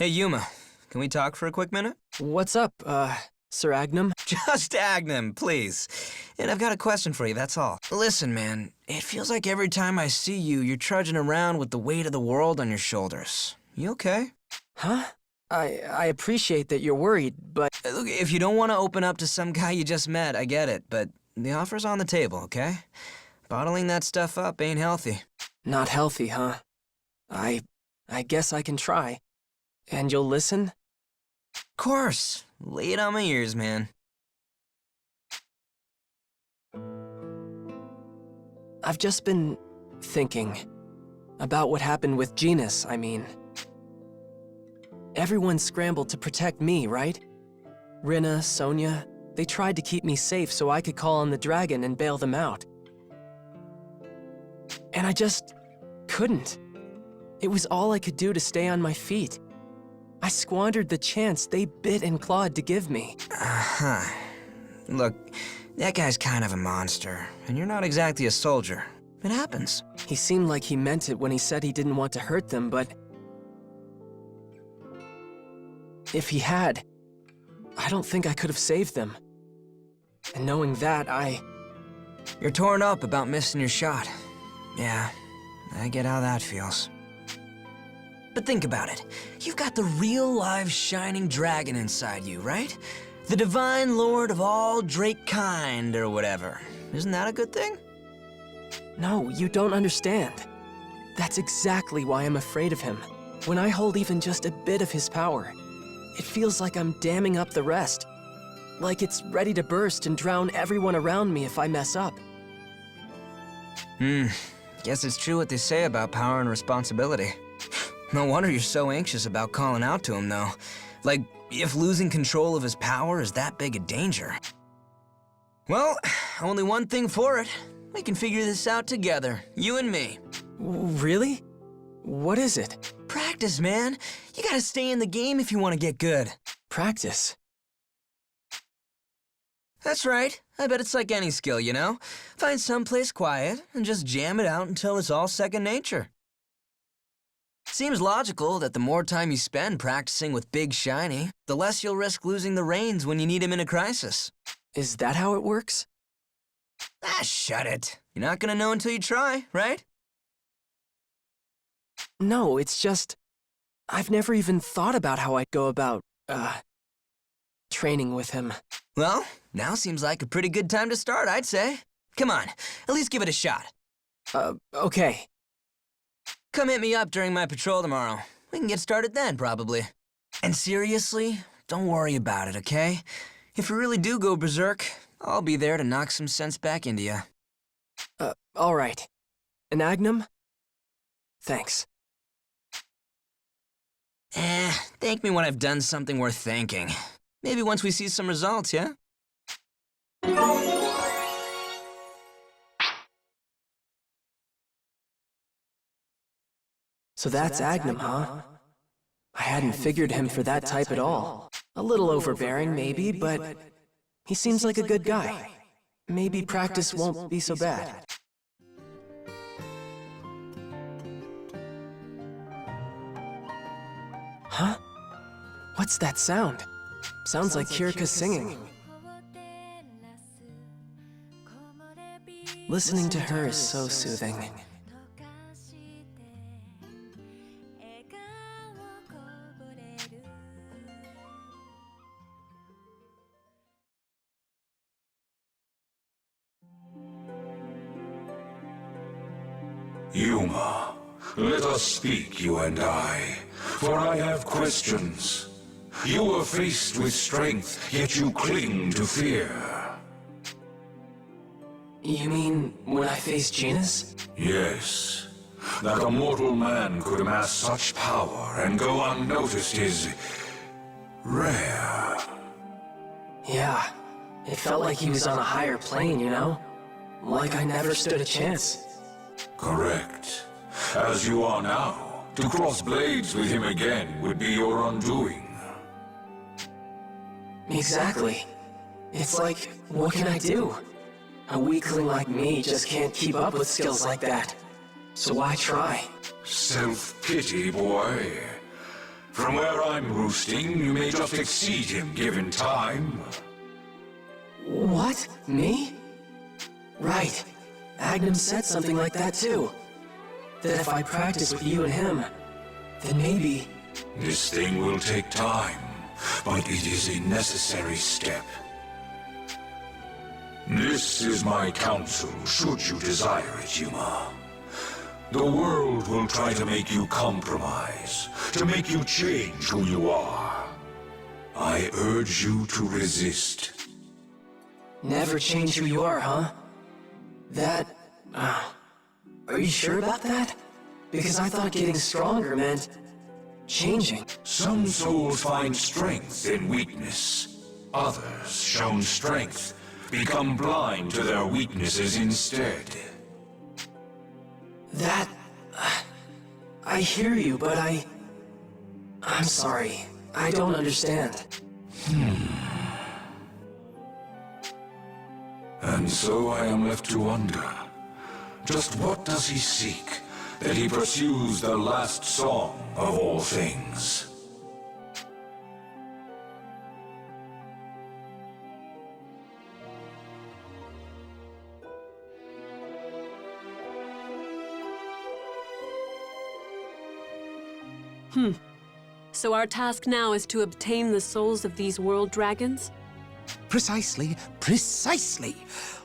Hey, Yuma. Can we talk for a quick minute? What's up, Sir Agnum? Just Agnum, please. And I've got a question for you, that's all. Listen, man, it feels like every time I see you, you're trudging around with the weight of the world on your shoulders. You okay? Huh? I appreciate that you're worried, but... Look, if you don't want to open up to some guy you just met, I get it, but the offer's on the table, okay? Bottling that stuff up ain't healthy. Not healthy, huh? I guess I can try. And you'll listen? Of course. Lay it on my ears, man. I've just been thinking about what happened with Genus, I mean. Everyone scrambled to protect me, right? Rina, Sonia, they tried to keep me safe so I could call on the dragon and bail them out. And I just couldn't. It was all I could do to stay on my feet. I squandered the chance they bit and clawed to give me. Uh-huh. Look, that guy's kind of a monster, and you're not exactly a soldier. It happens. He seemed like he meant it when he said he didn't want to hurt them, but... if he had, I don't think I could have saved them. And knowing that, You're torn up about missing your shot. Yeah, I get how that feels. But think about it. You've got the real live shining dragon inside you, right? The divine lord of all Drake kind, or whatever. Isn't that a good thing? No, you don't understand. That's exactly why I'm afraid of him. When I hold even just a bit of his power, it feels like I'm damming up the rest. Like it's ready to burst and drown everyone around me if I mess up. Guess it's true what they say about power and responsibility. No wonder you're so anxious about calling out to him, though. Like, if losing control of his power is that big a danger. Well, only one thing for it. We can figure this out together, you and me. Really? What is it? Practice, man. You gotta stay in the game if you want to get good. Practice? That's right. I bet it's like any skill, you know? Find someplace quiet and just jam it out until it's all second nature. Seems logical that the more time you spend practicing with Big Shiny, the less you'll risk losing the reins when you need him in a crisis. Is that how it works? Ah, shut it. You're not gonna know until you try, right? No, it's just... I've never even thought about how I'd go about, training with him. Well, now seems like a pretty good time to start, I'd say. Come on, at least give it a shot. Okay. Come hit me up during my patrol tomorrow. We can get started then, probably. And seriously, don't worry about it, okay? If you really do go berserk, I'll be there to knock some sense back into you. All right. An Agnum? Thanks. Thank me when I've done something worth thanking. Maybe once we see some results, yeah? So that's Agnum, huh? I hadn't figured him for that type at all. A little overbearing, maybe, but he seems like a good guy. Maybe practice won't be so bad. Huh? What's that sound? Sounds like Kirika singing. Listening to her is so soothing. Yuma, let us speak, you and I, for I have questions. You are faced with strength, yet you cling to fear. You mean when I face Genus? Yes. That a mortal man could amass such power and go unnoticed is... rare. Yeah, it felt like he was on a higher plane, you know? Like I never stood a chance. Correct. As you are now, to cross blades with him again would be your undoing. Exactly. It's like, what can I do? A weakling like me just can't keep up with skills like that. So why try? Self-pity, boy. From where I'm roosting, you may just exceed him given time. What? Me? Right. Agnum said something like that too. That if I practice with you and him, then maybe... This thing will take time, but it is a necessary step. This is my counsel, should you desire it, Yuma. The world will try to make you compromise, to make you change who you are. I urge you to resist. Never change who you are, huh? That... are you sure about that? Because I thought getting stronger meant... changing. Some souls find strength in weakness. Others, shown strength, become blind to their weaknesses instead. That... I hear you, but I'm sorry. I don't understand. And so I am left to wonder, just what does he seek, that he pursues the last song of all things? So our task now is to obtain the souls of these world dragons? Precisely, precisely.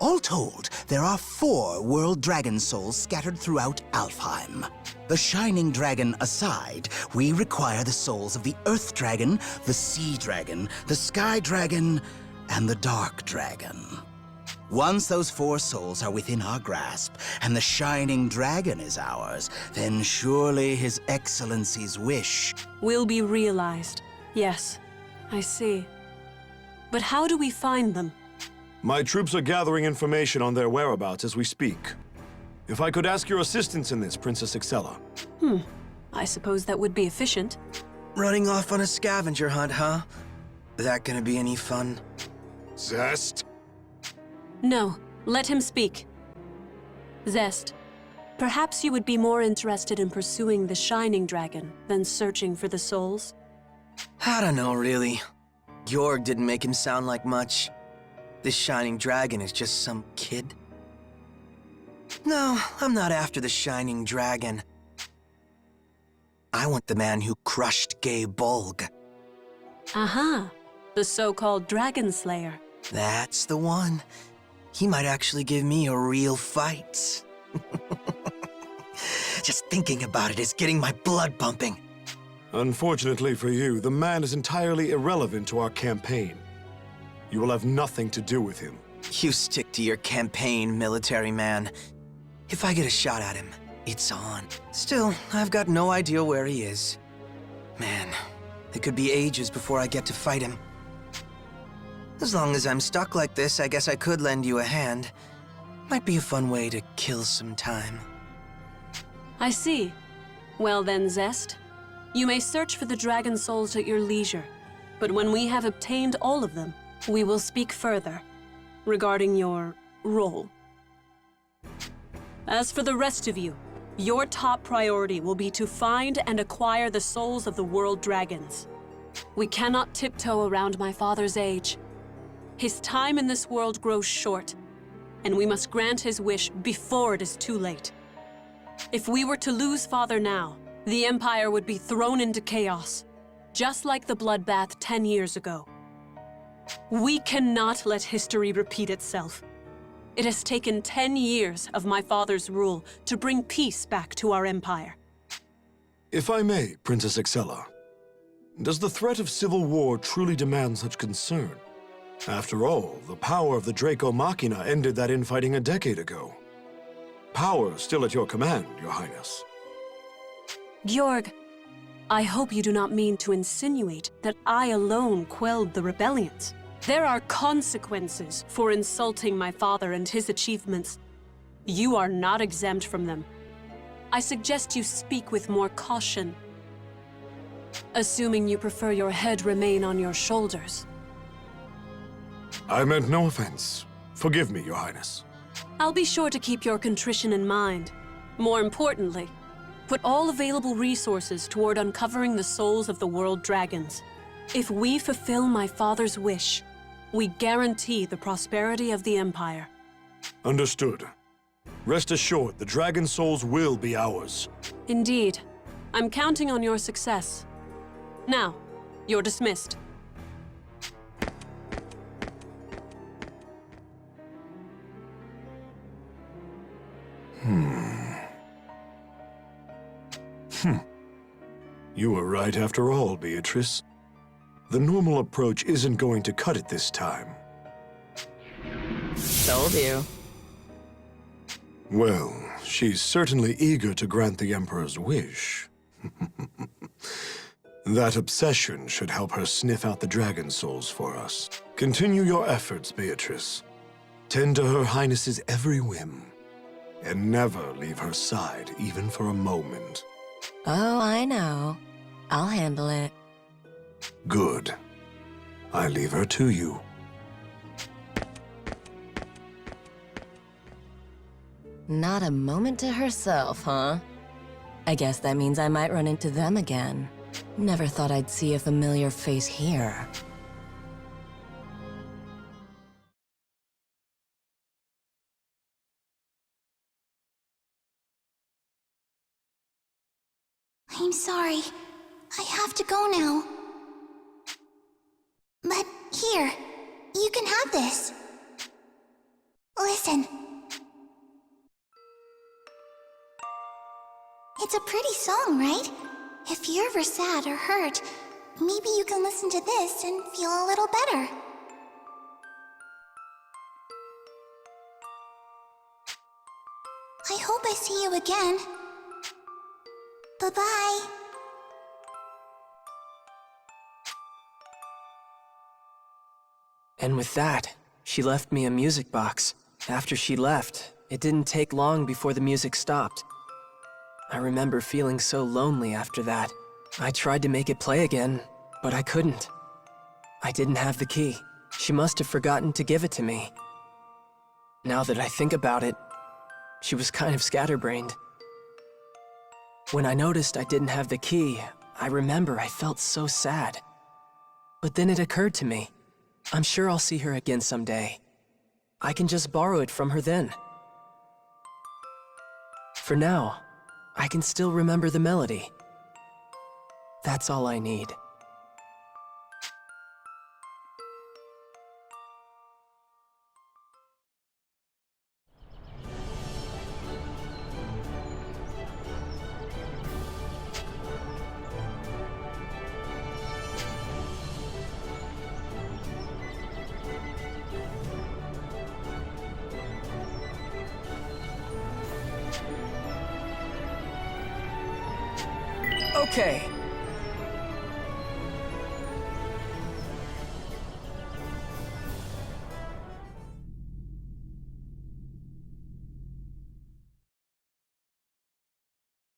All told, there are 4 world dragon souls scattered throughout Alfheim. The Shining Dragon aside, we require the souls of the Earth Dragon, the Sea Dragon, the Sky Dragon, and the Dark Dragon. Once those 4 souls are within our grasp, and the Shining Dragon is ours, then surely His Excellency's wish Will be realized. Yes, I see. But how do we find them? My troops are gathering information on their whereabouts as we speak. If I could ask your assistance in this, Princess Excella. I suppose that would be efficient. Running off on a scavenger hunt, huh? That gonna be any fun? Zest? No, let him speak. Zest, perhaps you would be more interested in pursuing the Shining Dragon than searching for the souls? I don't know, really. Georg didn't make him sound like much. This Shining Dragon is just some kid. No, I'm not after the Shining Dragon. I want the man who crushed Gay Bolg. Aha, the so-called Dragon Slayer. That's the one. He might actually give me a real fight. Just thinking about it is getting my blood pumping. Unfortunately for you, the man is entirely irrelevant to our campaign. You will have nothing to do with him. You stick to your campaign, military man. If I get a shot at him, it's on. Still, I've got no idea where he is. Man, it could be ages before I get to fight him. As long as I'm stuck like this, I guess I could lend you a hand. Might be a fun way to kill some time. I see. Well then, Zest, you may search for the dragon souls at your leisure, but when we have obtained all of them, we will speak further regarding your role. As for the rest of you, your top priority will be to find and acquire the souls of the world dragons. We cannot tiptoe around my father's age. His time in this world grows short, and we must grant his wish before it is too late. If we were to lose Father now, the Empire would be thrown into chaos, just like the bloodbath 10 years ago. We cannot let history repeat itself. It has taken 10 years of my father's rule to bring peace back to our empire. If I may, Princess Excella, does the threat of civil war truly demand such concern? After all, the power of the Draco Machina ended that infighting a decade ago. Power still at your command, Your Highness. Georg, I hope you do not mean to insinuate that I alone quelled the rebellions. There are consequences for insulting my father and his achievements. You are not exempt from them. I suggest you speak with more caution. Assuming you prefer your head remain on your shoulders. I meant no offense. Forgive me, Your Highness. I'll be sure to keep your contrition in mind. More importantly, put all available resources toward uncovering the souls of the world dragons. If we fulfill my father's wish, we guarantee the prosperity of the Empire. Understood. Rest assured, the dragon souls will be ours. Indeed. I'm counting on your success. Now, you're dismissed. You were right after all, Beatrice. The normal approach isn't going to cut it this time. Told you. Well, she's certainly eager to grant the Emperor's wish. That obsession should help her sniff out the dragon souls for us. Continue your efforts, Beatrice. Tend to Her Highness's every whim. And never leave her side, even for a moment. Oh, I know. I'll handle it. Good. I leave her to you. Not a moment to herself, huh? I guess that means I might run into them again. Never thought I'd see a familiar face here. I'm sorry. I have to go now. But here, you can have this. Listen. It's a pretty song, right? If you're ever sad or hurt, maybe you can listen to this and feel a little better. I hope I see you again. Bye-bye. And with that, she left me a music box. After she left, it didn't take long before the music stopped. I remember feeling so lonely after that. I tried to make it play again, but I couldn't. I didn't have the key. She must have forgotten to give it to me. Now that I think about it, she was kind of scatterbrained. When I noticed I didn't have the key, I remember I felt so sad. But then it occurred to me, I'm sure I'll see her again someday. I can just borrow it from her then. For now, I can still remember the melody. That's all I need. Okay,